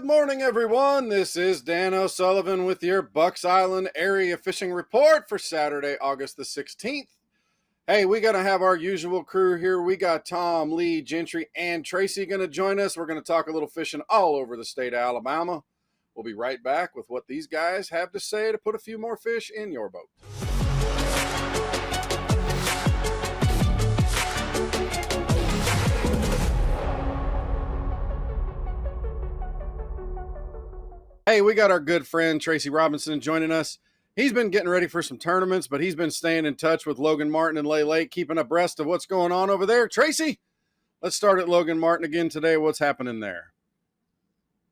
morning, everyone. This is Dan O'Sullivan with your Bucks Island Area Fishing Report for Saturday, August the 16th. Hey, we got to have our usual crew here. We got Tom, Lee, Gentry, and Tracy going to join us. We're going to talk a little fishing all over the state of Alabama. We'll be right back with what these guys have to say to put a few more fish in your boat. Hey, we got our good friend Tracy Robinson joining us. He's been getting ready for some tournaments, but he's been staying in touch with Logan Martin and Lay Lake, keeping abreast of what's going on over there. Tracy, let's start at Logan Martin again today. What's happening there?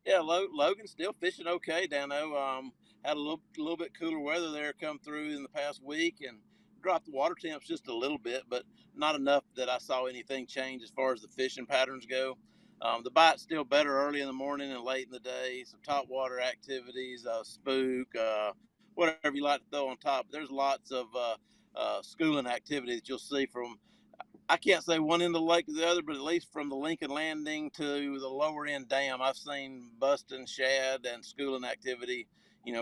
Yeah, Logan's still fishing okay down there. Had a little bit cooler weather there come through in the past week and dropped the water temps just a little bit, but not enough that I saw anything change as far as the fishing patterns go. The bite's still better early in the morning and late in the day. Some top water activities, spook, whatever you like to throw on top. There's lots of schooling activity that you'll see from, I can't say one end of the lake to the other, but at least from the Lincoln Landing to the lower end dam, I've seen busting shad and schooling activity,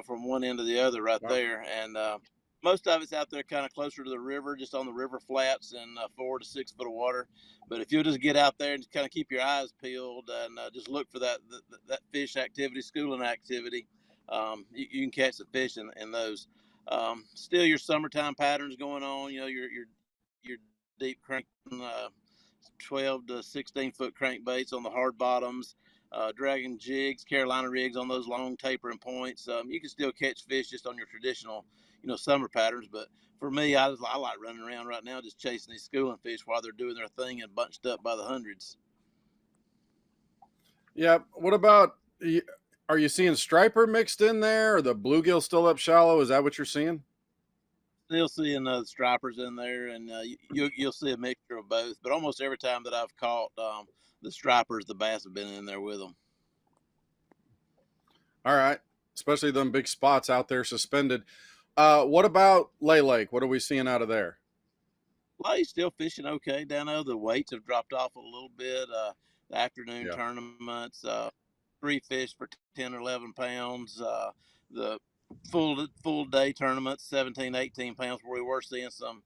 from one end to the other right there. And most of it's out there kind of closer to the river, just on the river flats and 4 to 6 foot of water. But if you'll just get out there and just kind of keep your eyes peeled and just look for that fish activity, schooling activity, you can catch the fish in those. Still your summertime patterns going on, your deep crank, 12 to 16 foot crankbaits on the hard bottoms, dragging jigs, Carolina rigs on those long tapering points. You can still catch fish just on your traditional, summer patterns. But for me, I like running around right now just chasing these schooling fish while they're doing their thing and bunched up by the hundreds. Yeah. What about, are you seeing striper mixed in there, or the bluegill still up shallow? Is that what you're seeing? Still seeing the stripers in there, and you'll see a mixture of both. But almost every time that I've caught the stripers, the bass have been in there with them. All right, especially them big spots out there suspended. What about Lay Lake? What are we seeing out of there? Lay's still fishing okay down there. The weights have dropped off a little bit. The afternoon tournaments, 3 fish for 10 or 11 pounds. The full day tournaments, 17, 18 pounds, where we were seeing some,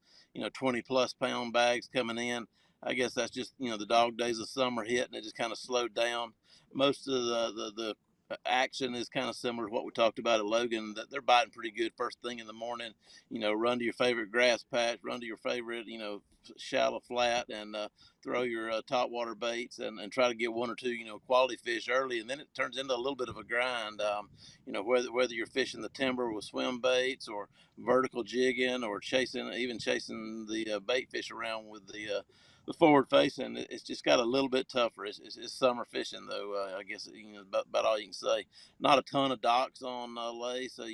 20 plus pound bags coming in. I guess that's just, the dog days of summer hit and it just kind of slowed down. Most of the action is kind of similar to what we talked about at Logan, that they're biting pretty good first thing in the morning. Run to your favorite grass patch, run to your favorite, shallow flat, and throw your top water baits and try to get 1 or 2, quality fish early. And then it turns into a little bit of a grind, whether you're fishing the timber with swim baits or vertical jigging or chasing the bait fish around with the forward facing. It's just got a little bit tougher. It's summer fishing though. I guess about all you can say. Not a ton of docks on Lay, so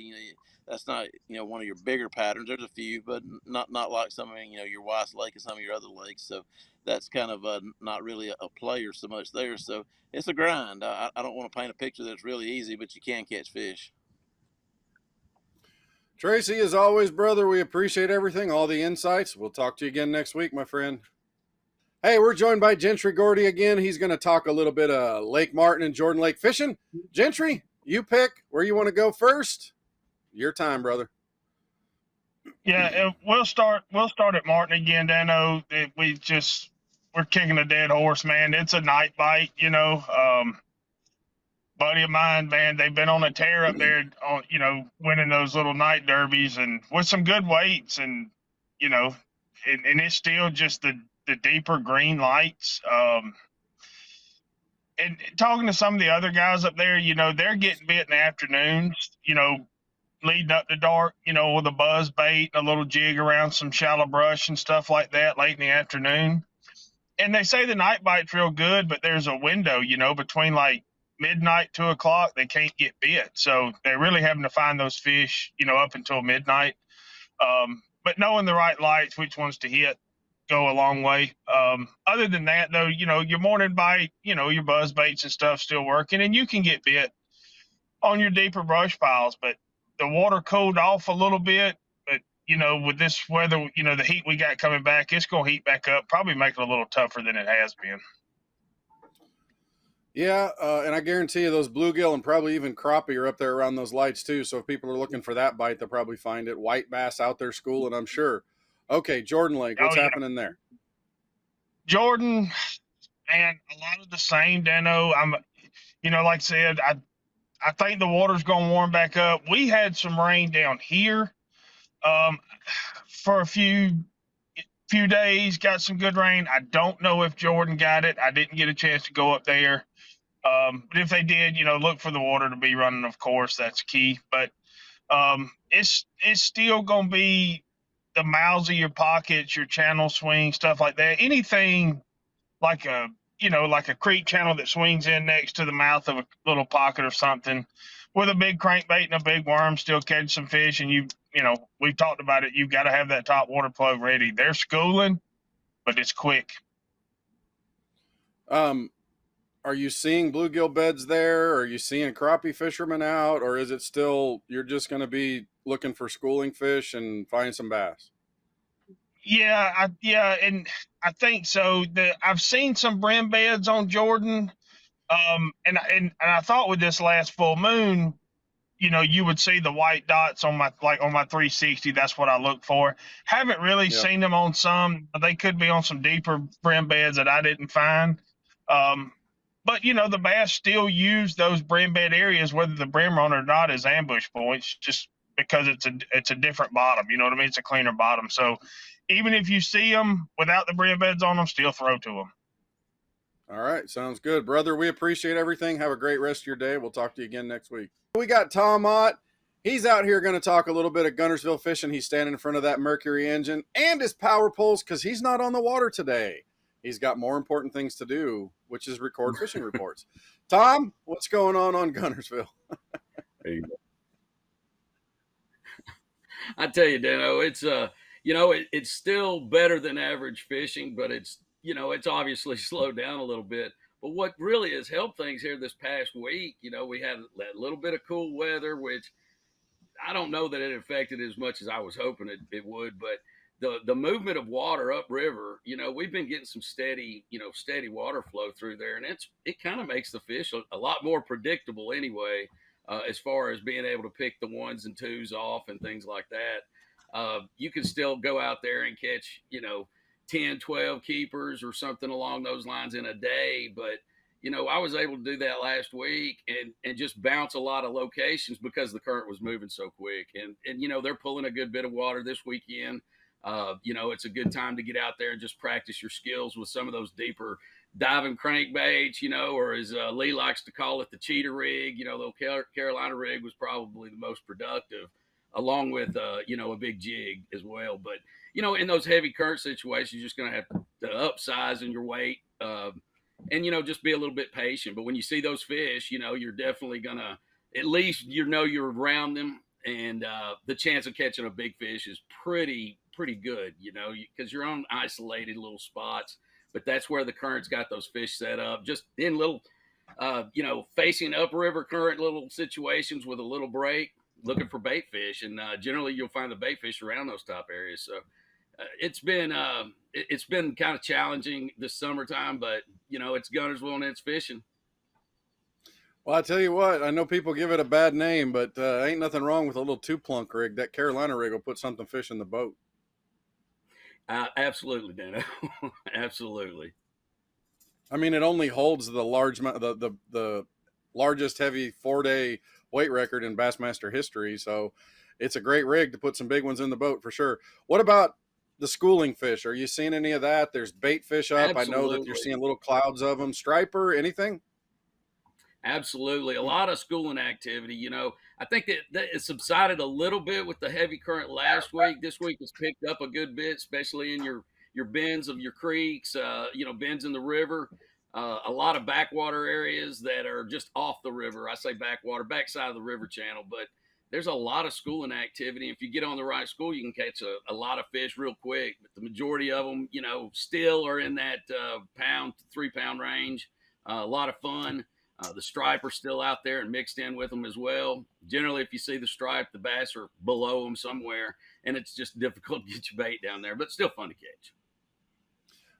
that's not one of your bigger patterns. There's a few, but not like some of your Weiss Lake and some of your other lakes. So that's kind of not really a player so much there. So it's a grind. I don't want to paint a picture that's really easy, but you can catch fish. Tracy, as always, brother, we appreciate everything, all the insights. We'll talk to you again next week, my friend. Hey, we're joined by Gentry Gordy again. He's going to talk a little bit of Lake Martin and Jordan Lake fishing. Gentry, you pick where you want to go first. Your time, brother. Yeah, we'll start at Martin again, Dano. We're kicking a dead horse, man. It's a night bite, buddy of mine, man, they've been on a tear up there on, winning those little night derbies and with some good weights and, and it's still just the deeper green lights. And talking to some of the other guys up there, they're getting bit in the afternoons, leading up to dark, with a buzz bait, a little jig around some shallow brush and stuff like that late in the afternoon. And they say the night bite's real good, but there's a window, between like midnight, 2 o'clock, they can't get bit. So they're really having to find those fish, up until midnight. But knowing the right lights, which ones to hit, go a long way. Other than that, though, your morning bite, your buzz baits and stuff still working, and you can get bit on your deeper brush piles. But the water cooled off a little bit. But, with this weather, the heat we got coming back, it's going to heat back up, probably make it a little tougher than it has been. Yeah, and I guarantee you those bluegill and probably even crappie are up there around those lights too. So if people are looking for that bite, they'll probably find it. White bass out there schooling, I'm sure. Okay, Jordan Lake, what's Oh yeah, happening there? Jordan, and a lot of the same, Dano. Like I said, I think the water's going to warm back up. We had some rain down here um, for a few days. Got some good rain. I don't know if Jordan got it. I didn't get a chance to go up there. But if they did, look for the water to be running. Of course, that's key. But it's still going to be the mouths of your pockets, your channel swing, stuff like that. Anything like a creek channel that swings in next to the mouth of a little pocket or something with a big crankbait and a big worm, still catch some fish. And we've talked about it. You've got to have that top water plug ready. They're schooling, but it's quick. Are you seeing bluegill beds there? Are you seeing crappie fishermen out, or is it still you're just going to be looking for schooling fish and find some bass? Yeah, and I think so. I've seen some brim beds on Jordan, and I thought with this last full moon, you would see the white dots on my 360. That's what I look for. Haven't really seen them on some. They could be on some deeper brim beds that I didn't find. But the bass still use those brim bed areas, whether the brim run or not, as ambush points, just because it's a different bottom. You know what I mean? It's a cleaner bottom. So even if you see them without the brim beds on them, still throw to them. All right, sounds good, brother. We appreciate everything. Have a great rest of your day. We'll talk to you again next week. We got Tom Ott. He's out here going to talk a little bit of Guntersville fishing. He's standing in front of that Mercury engine and his power poles because he's not on the water today. He's got more important things to do, which is record fishing reports. Tom, what's going on Guntersville? There you go. I tell you, Dano, it's it's still better than average fishing, but it's obviously slowed down a little bit. But what really has helped things here this past week, we had a little bit of cool weather, which I don't know that it affected as much as I was hoping it would, but the movement of water upriver, we've been getting some steady water flow through there, and it kind of makes the fish a lot more predictable anyway, as far as being able to pick the ones and twos off and things like that. You can still go out there and catch, 10, 12 keepers or something along those lines in a day, but I was able to do that last week and just bounce a lot of locations because the current was moving so quick. And they're pulling a good bit of water this weekend. It's a good time to get out there and just practice your skills with some of those deeper diving crankbaits, or as Lee likes to call it, the cheater rig. The Carolina rig was probably the most productive, along with, a big jig as well. But, in those heavy current situations, you're just going to have to upsize in your weight. And just be a little bit patient. But when you see those fish, you're definitely gonna at least you're around them, and the chance of catching a big fish is pretty good. Because you're on isolated little spots, but that's where the current's got those fish set up, just in little, facing upriver current little situations with a little break, looking for bait fish, and generally you'll find the bait fish around those top areas. So. It's been kind of challenging this summertime, but it's Guntersville and it's fishing. Well, I tell you what, I know people give it a bad name, but ain't nothing wrong with a little 2-plunk rig. That Carolina rig will put something fish in the boat. Absolutely, Dano. Absolutely. I mean, it only holds the largest heavy 4-day weight record in Bassmaster history, so it's a great rig to put some big ones in the boat for sure. What about the schooling fish? Are you seeing any of that? There's bait fish up. Absolutely. I know that you're seeing little clouds of them. Striper, anything? Absolutely. A lot of schooling activity. I think that it subsided a little bit with the heavy current last week. This week it's picked up a good bit, especially in your bends of your creeks, bends in the river. A lot of backwater areas that are just off the river. I say backwater, backside of the river channel, but there's a lot of schooling activity. If you get on the right school, you can catch a lot of fish real quick. But the majority of them, still are in that 3-pound range. A lot of fun. The stripe are still out there and mixed in with them as well. Generally, if you see the stripe, the bass are below them somewhere, and it's just difficult to get your bait down there, but still fun to catch.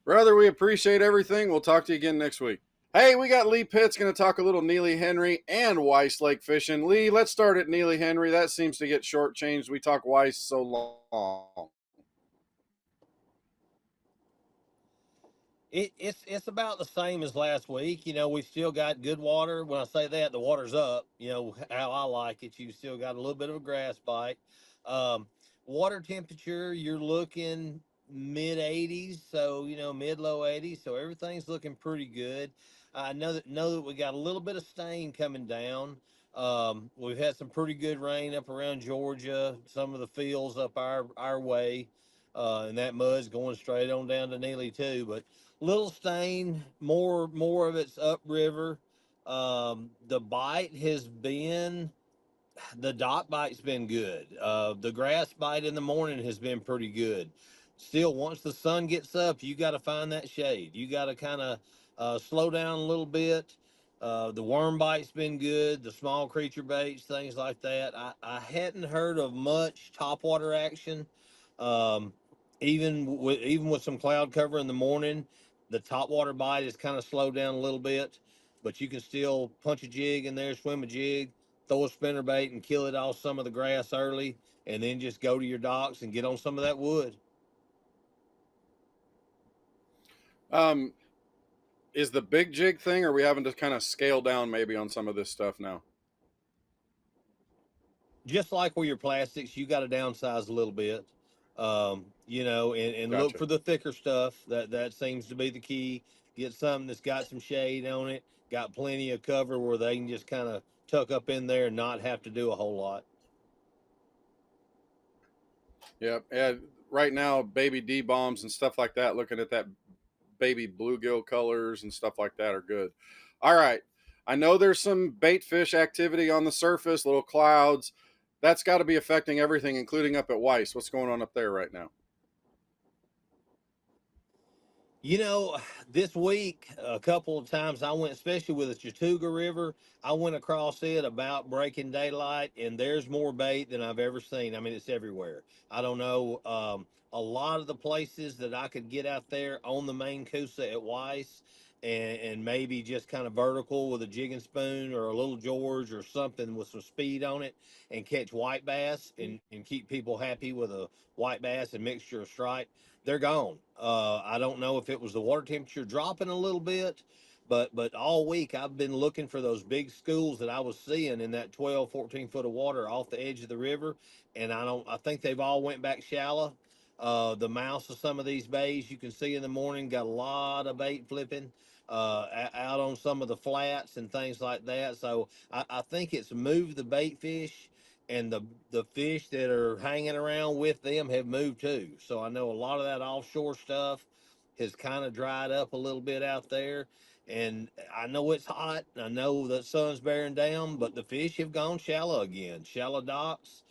Brother, we appreciate everything. We'll talk to you again next week. Hey, we got Lee Pitts going to talk a little Neely Henry and Weiss lake fishing. Lee, let's start at Neely Henry. That seems to get shortchanged. We talk Weiss so long. It's about the same as last week. We still got good water. When I say that, the water's up. How I like it. You still got a little bit of a grass bite. Um, Water temperature, you're looking mid 80s, so mid low 80s. So everything's looking pretty good. I know that we got a little bit of stain coming down. We've had some pretty good rain up around Georgia. Some of the fields up our way, and that mud's going straight on down to Neely too. But little stain, more of it's upriver. The bite has been the dock bite's been good. The grass bite in the morning has been pretty good. Still, once the sun gets up, you got to find that shade. You got to kind of slow down a little bit. The worm bite's been good. The small creature baits, things like that. I hadn't heard of much topwater action. Um, even with some cloud cover in the morning, the topwater bite is kind of slowed down a little bit. But you can still punch a jig in there, swim a jig, throw a spinner bait and kill it off some of the grass early, and then just go to your docks and get on some of that wood. Um, is the big jig thing, or are we having to kind of scale down maybe on some of this stuff now? Just like with your plastics, you got to downsize a little bit, and look Gotcha. for the thicker stuff. That seems to be the key. Get something that's got some shade on it, got plenty of cover where they can just kind of tuck up in there and not have to do a whole lot. Yep. And right now, baby D bombs and stuff like that, looking at that baby bluegill colors and stuff like that are good. All right. I know there's some bait fish activity on the surface, little clouds. That's got to be affecting everything, including up at Weiss. What's going on up there right now? You know, this week, a couple of times I went, especially with the Chattooga River, I went across it about breaking daylight, and there's more bait than I've ever seen. I mean, it's everywhere. I don't know. A lot of the places that I could get out there on the main Coosa at Weiss and maybe just kind of vertical with a jigging spoon or a little George or something with some speed on it and catch white bass and keep people happy with a white bass and mixture of stripe, they're gone. I don't know if it was the water temperature dropping a little bit, but all week I've been looking for those big schools that I was seeing in that 12, 14 foot of water off the edge of the river, and I think they've all went back shallow. The mouths of some of these bays you can see in the morning got a lot of bait flipping out on some of the flats and things like that. So I think it's moved the bait fish, and the fish that are hanging around with them have moved too. So I know a lot of that offshore stuff has kind of dried up a little bit out there. And I know it's hot. I know the sun's bearing down, but the fish have gone shallow again. Shallow docks,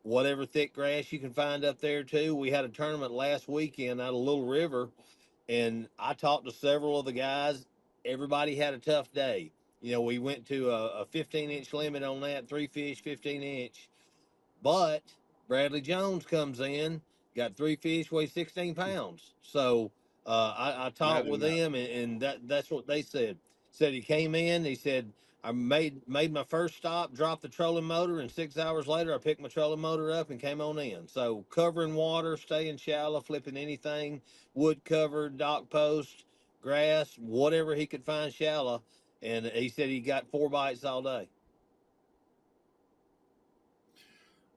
whatever thick grass you can find up there too. We had a tournament last weekend out of Little River, and I talked to several of the guys. Everybody had a tough day. We went to a 15-inch limit on that, three fish, 15-inch. But Bradley Jones comes in, got three fish, weigh 16 pounds. So I talked Imagine with that. them, and that's what they said. Said he came in, he said, I made my first stop, dropped the trolling motor, and 6 hours later I picked my trolling motor up and came on in. So covering water, staying shallow, flipping anything, wood cover, dock post, grass, whatever he could find shallow. And he said he got 4 bites all day.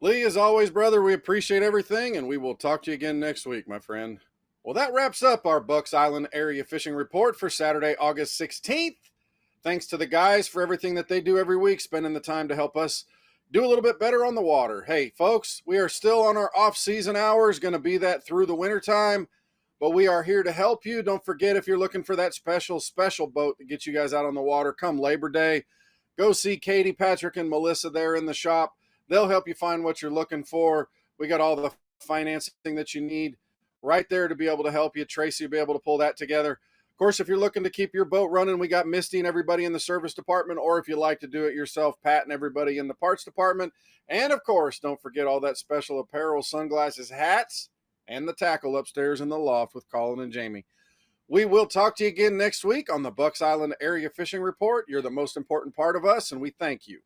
Lee, as always, brother, we appreciate everything, and we will talk to you again next week, my friend. Well, that wraps up our Bucks Island area fishing report for Saturday, August 16th. Thanks to the guys for everything that they do every week, spending the time to help us do a little bit better on the water. Hey, folks, we are still on our off-season hours, going to be that through the wintertime, but we are here to help you. Don't forget, if you're looking for that special boat to get you guys out on the water come Labor Day, go see Katie, Patrick, and Melissa there in the shop. They'll help you find what you're looking for. We got all the financing that you need right there to be able to help you. Tracy will be able to pull that together. Of course, if you're looking to keep your boat running, we got Misty and everybody in the service department, or if you like to do it yourself, Pat and everybody in the parts department. And of course, don't forget all that special apparel, sunglasses, hats, and the tackle upstairs in the loft with Colin and Jamie. We will talk to you again next week on the Bucks Island Area Fishing Report. You're the most important part of us, and we thank you.